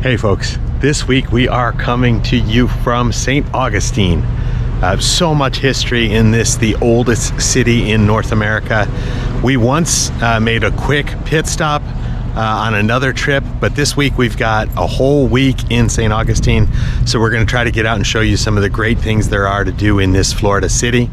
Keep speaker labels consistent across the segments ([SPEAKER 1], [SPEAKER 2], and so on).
[SPEAKER 1] Hey folks, this week we are coming to you from Saint Augustine. So much history in this, the oldest city in North America. We once made a quick pit stop on another trip, but this week we've got a whole week in Saint Augustine, so we're going to try to get out and show you some of the great things there are to do in this Florida city.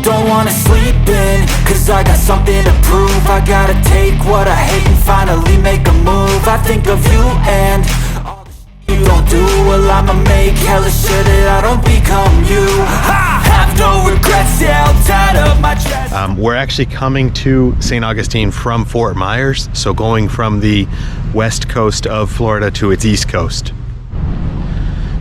[SPEAKER 2] Don't wanna sleep in, cause I got something to prove. I gotta take what I hate and finally make a move. I think of you and all the shit you don't do. Well, I'ma make hella sure that I don't become you. I have no regrets, yeah, I'll tie up my chest.
[SPEAKER 1] We're actually coming to St. Augustine from Fort Myers, so going from the west coast of Florida to its east coast.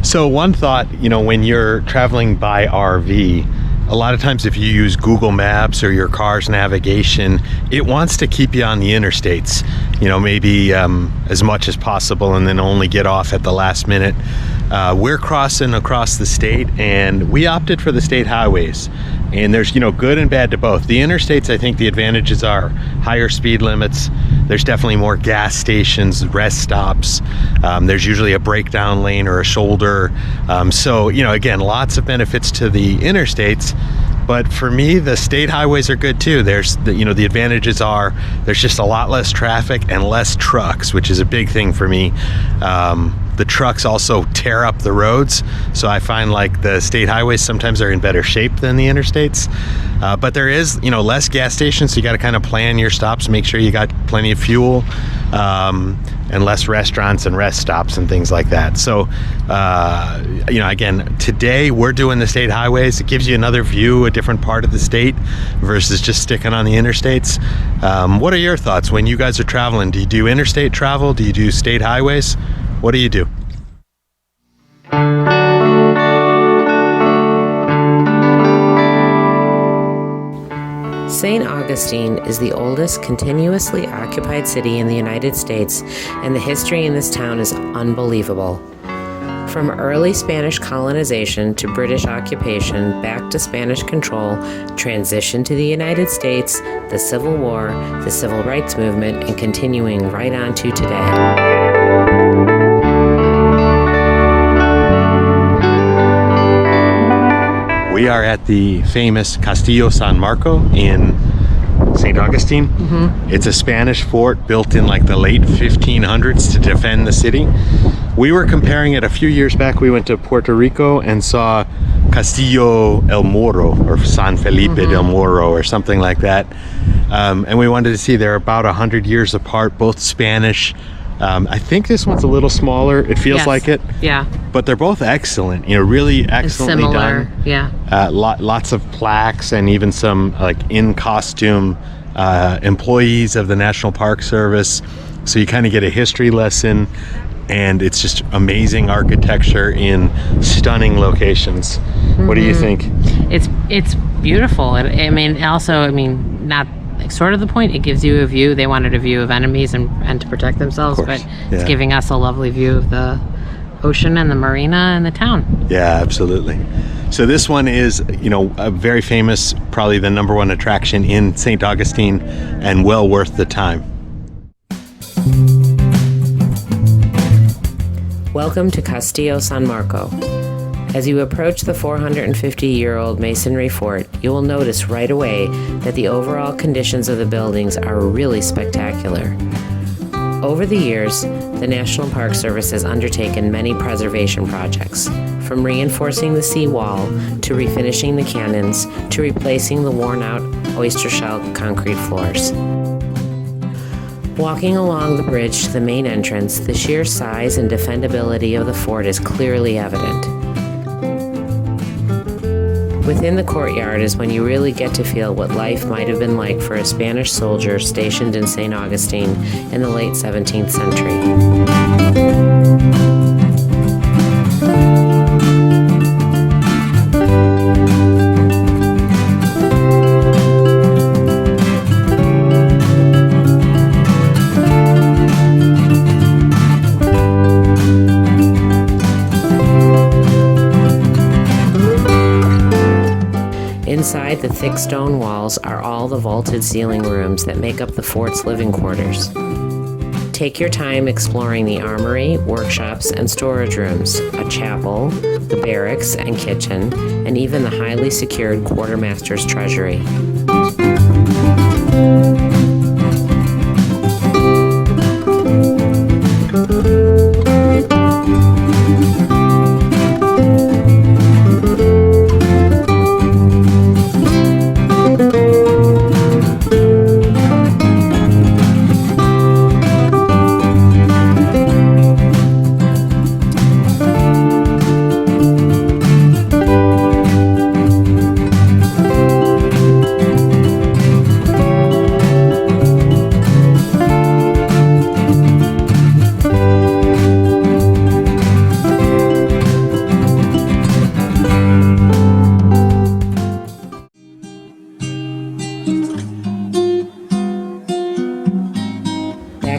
[SPEAKER 1] So one thought, when you're traveling by RV, a lot of times if you use Google Maps or your car's navigation, it wants to keep you on the interstates, maybe as much as possible, and then only get off at the last minute. We're crossing across the state, and we opted for the state highways. And there's, good and bad to both. The interstates, I think the advantages are higher speed limits. There's definitely more gas stations, rest stops. There's usually a breakdown lane or a shoulder. So, again, lots of benefits to the interstates. But for me, the state highways are good too. There's the advantages are there's just a lot less traffic and less trucks, which is a big thing for me. The trucks also tear up the roads, so I find like the state highways sometimes are in better shape than the interstates. But there is, less gas stations, so you got to kind of plan your stops, make sure you got plenty of fuel, and less restaurants and rest stops and things like that. So, again, today we're doing the state highways. It gives you another view, a different part of the state versus just sticking on the interstates. What are your thoughts when you guys are traveling? Do you do interstate travel? Do you do state highways? What do you do?
[SPEAKER 3] Saint Augustine is the oldest continuously occupied city in the United States, and the history in this town is unbelievable. From early Spanish colonization to British occupation, back to Spanish control, transition to the United States, the Civil War, the Civil Rights Movement, and continuing right on to today.
[SPEAKER 1] We are at the famous Castillo San Marco in St. Augustine. Mm-hmm. It's a Spanish fort built in like the late 1500s to defend the city. We were comparing it a few years back. We went to Puerto Rico and saw Castillo El Morro or San Felipe del Morro or something like that. And we wanted to see they're about 100 years apart, both Spanish. I think this one's a little smaller. It feels like it.
[SPEAKER 3] Yeah.
[SPEAKER 1] But they're both excellent. Really excellently
[SPEAKER 3] similar
[SPEAKER 1] done.
[SPEAKER 3] Yeah.
[SPEAKER 1] Lots of plaques and even some like in costume employees of the National Park Service. So you kind of get a history lesson, and it's just amazing architecture in stunning locations. What do you think?
[SPEAKER 4] It's beautiful. Not sort of the point. It gives you a view. They wanted a view of enemies and to protect themselves, but it's giving us a lovely view of the ocean and the marina and the town.
[SPEAKER 1] Yeah, absolutely. So this one is, a very famous, probably the number one attraction in St. Augustine, and well worth the time.
[SPEAKER 3] Welcome to Castillo San Marco. As you approach the 450-year-old masonry fort, you will notice right away that the overall conditions of the buildings are really spectacular. Over the years, the National Park Service has undertaken many preservation projects, from reinforcing the seawall to refinishing the canyons to replacing the worn-out oyster shell concrete floors. Walking along the bridge to the main entrance, the sheer size and defendability of the fort is clearly evident. Within the courtyard is when you really get to feel what life might have been like for a Spanish soldier stationed in Saint Augustine in the late 17th century. Inside the thick stone walls are all the vaulted ceiling rooms that make up the fort's living quarters. Take your time exploring the armory, workshops, and storage rooms, a chapel, the barracks and kitchen, and even the highly secured quartermaster's treasury.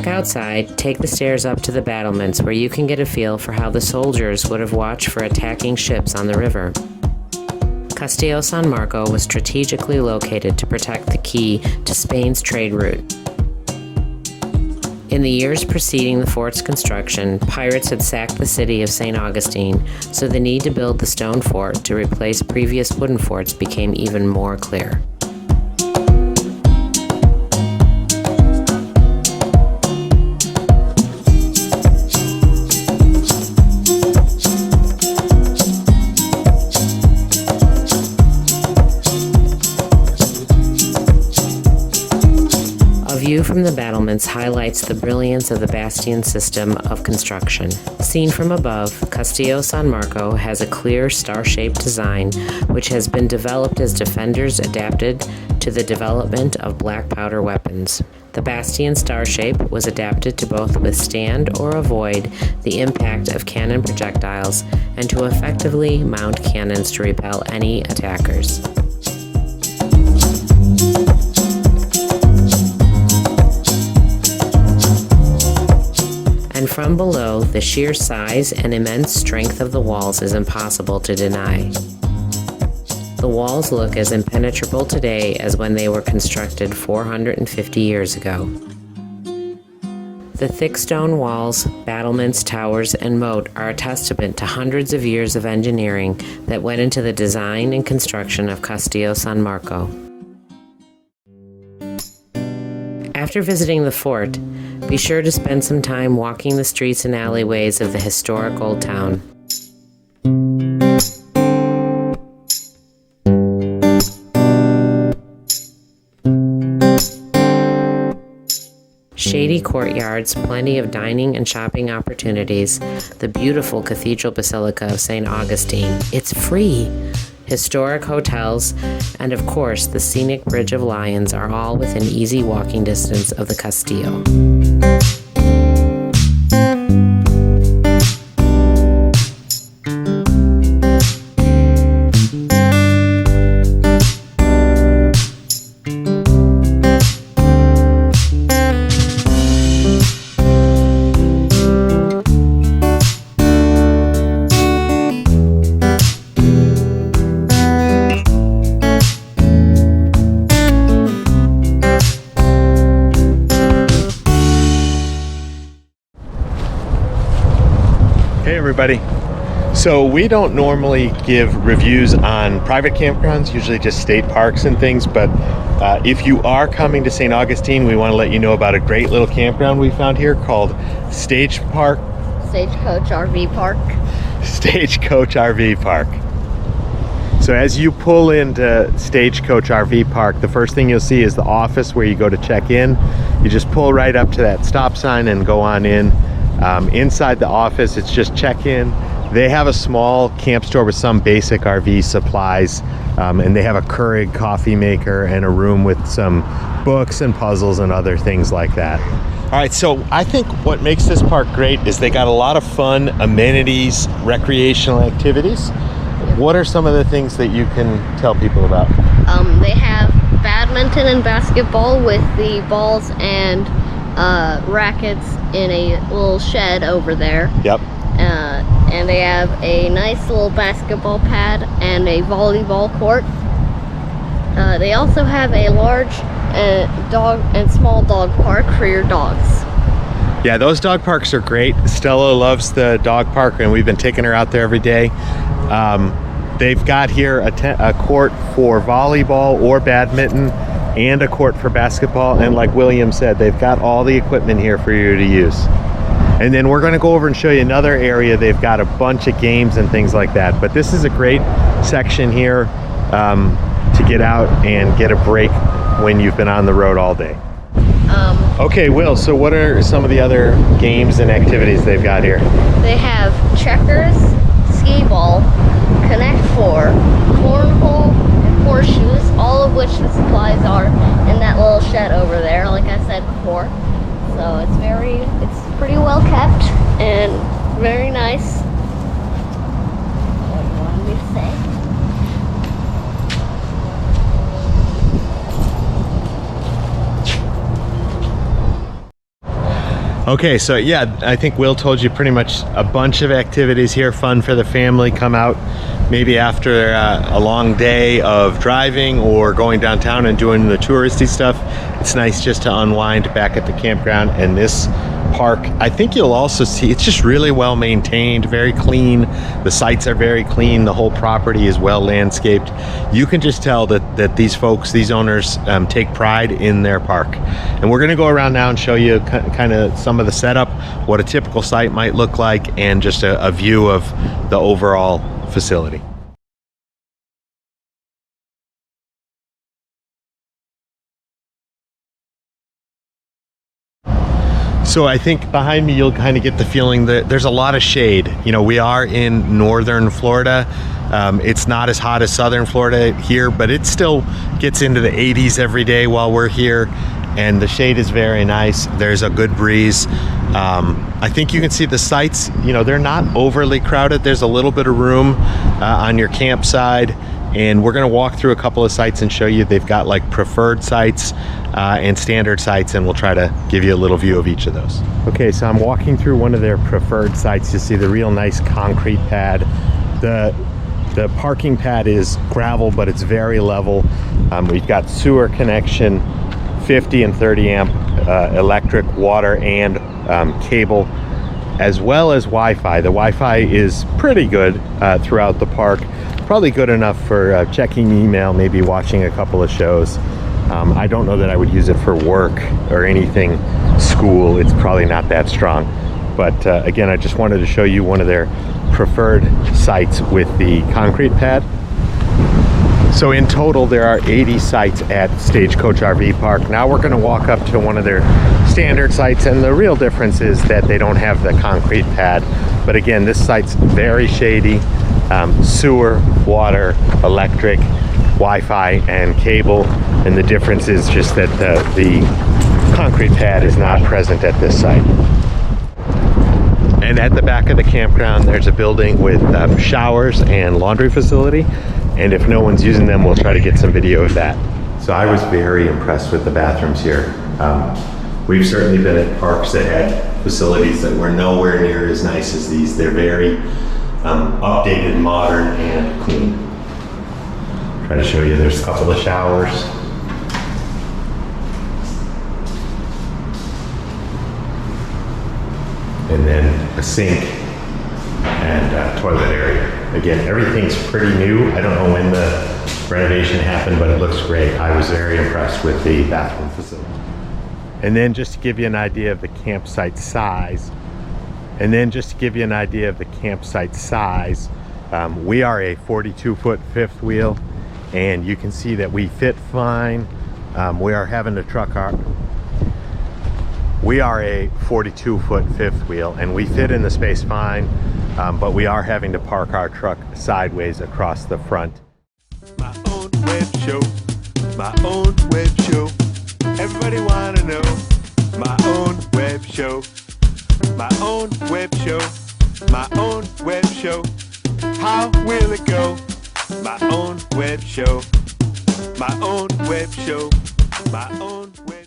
[SPEAKER 3] Outside, take the stairs up to the battlements where you can get a feel for how the soldiers would have watched for attacking ships on the river. Castillo San Marco was strategically located to protect the key to Spain's trade route. In the years preceding the fort's construction, pirates had sacked the city of Saint Augustine, so the need to build the stone fort to replace previous wooden forts became even more clear. View from the battlements highlights the brilliance of the bastion system of construction. Seen from above, Castillo San Marco has a clear star-shaped design which has been developed as defenders adapted to the development of black powder weapons. The bastion star shape was adapted to both withstand or avoid the impact of cannon projectiles and to effectively mount cannons to repel any attackers. And from below, the sheer size and immense strength of the walls is impossible to deny. The walls look as impenetrable today as when they were constructed 450 years ago. The thick stone walls, battlements, towers, and moat are a testament to hundreds of years of engineering that went into the design and construction of Castillo San Marco. After visiting the fort, be sure to spend some time walking the streets and alleyways of the historic old town. Shady courtyards, plenty of dining and shopping opportunities, the beautiful Cathedral Basilica of St. Augustine. It's free. Historic hotels, and of course, the scenic Bridge of Lions are all within easy walking distance of the Castillo.
[SPEAKER 1] Hey everybody. So we don't normally give reviews on private campgrounds, usually just state parks and things, but If you are coming to St. Augustine, we want to let you know about a great little campground we found here called
[SPEAKER 5] Stagecoach RV Park.
[SPEAKER 1] Stagecoach RV Park. So as you pull into Stagecoach RV Park, the first thing you'll see is the office where you go to check in. You just pull right up to that stop sign and go on in. Inside the office, it's just check in. They have a small camp store with some basic RV supplies, and they have a Keurig coffee maker and a room with some books and puzzles and other things like that. All right, so I think what makes this park great is they got a lot of fun amenities, recreational activities. What are some of the things that you can tell people about?
[SPEAKER 5] They have badminton and basketball with the balls and rackets in a little shed over there.
[SPEAKER 1] Yep.
[SPEAKER 5] And they have a nice little basketball pad and a volleyball court. They also have a large dog and small dog park for your dogs.
[SPEAKER 1] Yeah, those dog parks are great. Stella loves the dog park, and we've been taking her out there every day. They've got here a court for volleyball or badminton and a court for basketball, and like William said, they've got all the equipment here for you to use. And then we're going to go over and show you another area. They've got a bunch of games and things like that, but this is a great section here to get out and get a break when you've been on the road all day. Okay, Will, so what are some of the other games and activities they've got here?
[SPEAKER 5] They have checkers, skee ball, Connect Four, cornhole, and horseshoes, all of which the supplies are in that little shed over there, like I said before. So it's pretty well kept and very nice. What do you want me to say?
[SPEAKER 1] Okay, so yeah, I think Will told you pretty much a bunch of activities here, fun for the family. Come out maybe after a long day of driving or going downtown and doing the touristy stuff. It's nice just to unwind back at the campground. And this park, I think you'll also see, it's just really well maintained, very clean. The sites are very clean. The whole property is well landscaped. You can just tell that these folks, these owners, take pride in their park. And we're going to go around now and show you kind of some of the setup, what a typical site might look like, and just a view of the overall facility. So I think behind me you'll kind of get the feeling that there's a lot of shade. You know, we are in northern Florida. It's not as hot as southern Florida here, but it still gets into the 80s every day while we're here, and the shade is very nice. There's a good breeze. I think you can see the sites, you know, they're not overly crowded. There's a little bit of room on your campsite, and we're going to walk through a couple of sites and show you. They've got like preferred sites and standard sites, and we'll try to give you a little view of each of those. Okay, so I'm walking through one of their preferred sites. You see the real nice concrete pad. The parking pad is gravel, but it's very level. We've got sewer connection, 50 and 30 amp electric, water, and cable, as well as Wi-Fi. The Wi-Fi is pretty good throughout the park. Probably good enough for checking email, maybe watching a couple of shows. I don't know that I would use it for work or anything school. It's probably not that strong. But again, I just wanted to show you one of their preferred sites with the concrete pad. So in total, there are 80 sites at Stagecoach RV Park. Now we're going to walk up to one of their standard sites, and the real difference is that they don't have the concrete pad. But again, this site's very shady. Sewer, water, electric, Wi-Fi, and cable. And the difference is just that the concrete pad is not present at this site. And at the back of the campground, there's a building with showers and laundry facility. And if no one's using them, we'll try to get some video of that. So I was very impressed with the bathrooms here. We've certainly been at parks that had facilities that were nowhere near as nice as these. They're very updated, modern, and clean. Try to show you, there's a couple of showers. And then a sink and a toilet area. Again, everything's pretty new. I don't know when the renovation happened, but it looks great. I was very impressed with the bathroom facility. And then just to give you an idea of the campsite size, we are a 42-foot fifth wheel, and you can see that we fit fine. We are having to truck we are a 42-foot fifth wheel, and we fit in the space fine, but we are having to park our truck sideways across the front.
[SPEAKER 6] My own web show, my own web show. Everybody wanna know my own web show, my own web show, my own web show. How will it go? My own web show, my own web show, my own web